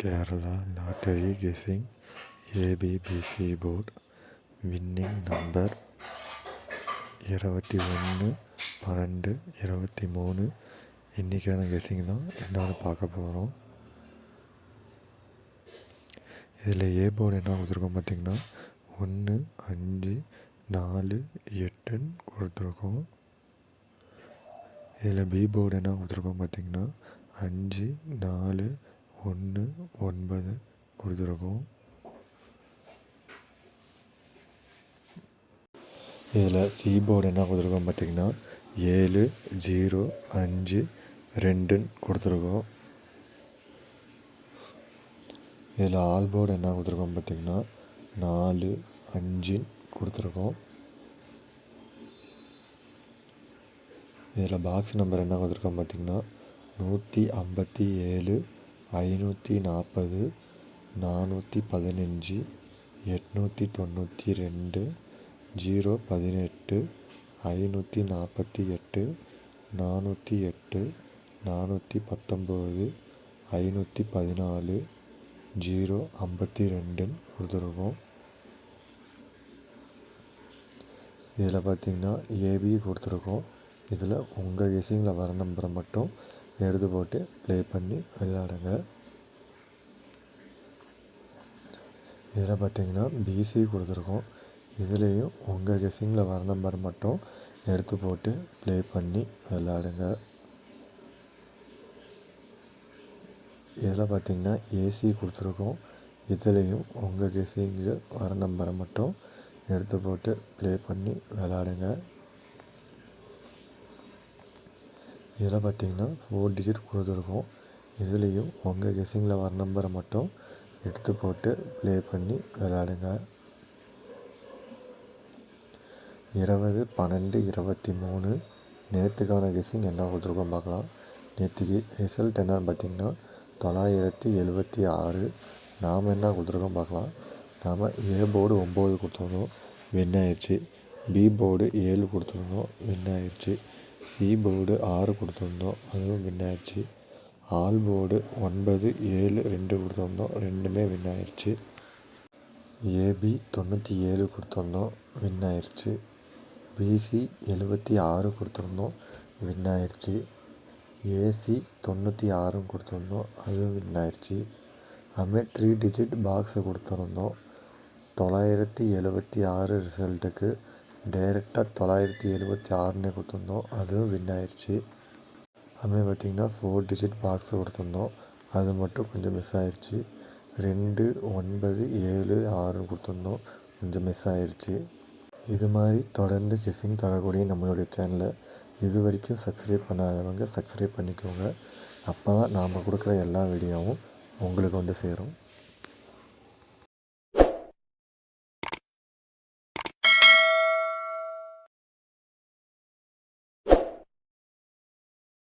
Kerala Lottery Guessing ABBC Board Winning Number 21 12 23 இன்றைக்கான guessing தான் என்னென்னு பார்க்க போகிறோம். இதில் ஏ போர்டு என்ன கொடுத்துருக்கோம் பார்த்திங்கன்னா 1 5 4 8 கொடுத்துருக்கோம். இதில் பி போர்டு என்ன கொடுத்துருக்கோம் பார்த்திங்கன்னா 5 4 1 9 கொடுத்துருக்கோம். இதில் சி போர்டு என்ன கொடுத்துருக்கோம் பார்த்திங்கன்னா 7 0 5 2 கொடுத்துருக்கோம். இதில் ஆல் போர்டு என்ன கொடுத்துருக்கோம் பார்த்திங்கன்னா 4 5 கொடுத்துருக்கோம். இதில் பாக்ஸ் நம்பர் என்ன கொடுத்துருக்கோம் பார்த்திங்கன்னா 157 540 415 892 018 548 408 419 514 052 கொடுத்துருக்கோம். இதில் பார்த்திங்கன்னா ஏபி கொடுத்துருக்கோம். இதில் உங்கள் கெஸ்ஸிங்கில் வர நம்பரை மட்டும் எடுத்து போட்டு ப்ளே பண்ணி விளையாடுங்க. இதில் பார்த்திங்கன்னா பிசி கொடுத்துருக்கோம். இதுலேயும் உங்கள் கெஸ்ஸிங்கில் வர நம்பர் மட்டும் எடுத்து போட்டு ப்ளே பண்ணி விளையாடுங்க. இதில் பார்த்திங்கன்னா ஏசி கொடுத்துருக்கோம். இதுலேயும் உங்கள் கெஸ்ஸிங்கு வர நம்பரை மட்டும் எடுத்து போட்டு ப்ளே பண்ணி விளையாடுங்க. இதில் பார்த்திங்கன்னா 4 டிஜிட் கொடுத்துருக்கோம். இதுலேயும் உங்கள் கெஸ்ஸிங்கில் வர நம்பரை மட்டும் எடுத்து போட்டு ப்ளே பண்ணி விளையாடுங்க. 20 12 23 நேற்றுக்கான கெஸ்ஸிங் என்ன கொடுத்துருக்கோம் பார்க்கலாம். நேற்றுக்கு ரிசல்ட் என்னன்னு பார்த்திங்கன்னா 976. நாம் என்ன கொடுத்துருக்கோம் பார்க்கலாம். நாம் ஏ போர்டு 9 கொடுத்துருந்தோம், வின் ஆயிடுச்சு. பி போர்டு 7 கொடுத்துருந்தோம், வின் ஆயிடுச்சு. சி போர்டு 6 கொடுத்துருந்தோம், அதுவும் வின் ஆயிடுச்சு. ஆல் போர்டு 9 7 2 கொடுத்துருந்தோம், ரெண்டுமே வின் ஆயிடுச்சு. ஏபி 97 கொடுத்துருந்தோம், வின் ஆயிடுச்சு. பிசி 76 கொடுத்துருந்தோம், வின் ஆயிடுச்சு. ஏசி 96 கொடுத்துருந்தோம், அதுவும் வின் ஆயிடுச்சு. அதுமாதிரி 3 டிஜிட் பாக்ஸை கொடுத்துருந்தோம். 976 ரிசல்ட்டுக்கு டைரெக்டாக 976 கொடுத்துருந்தோம், அதுவும் வின் ஆயிடுச்சு. அதுமாதிரி பார்த்திங்கன்னா 4 டிஜிட் பாக்ஸை கொடுத்துருந்தோம், அது மட்டும் கொஞ்சம் மிஸ் ஆயிடுச்சு. 2 9 7 6 கொடுத்துருந்தோம், கொஞ்சம் மிஸ் ஆயிடுச்சு. இது மாதிரி தொடர்ந்து கெஸ்ஸிங் தரக்கூடிய நம்மளுடைய சேனலை இது வரைக்கும் சப்ஸ்கிரைப் பண்ணாதவங்க சப்ஸ்கிரைப் பண்ணிக்கோங்க. அப்போ தான் நாம் கொடுக்குற எல்லா வீடியோவும் உங்களுக்கு வந்து சேரும்.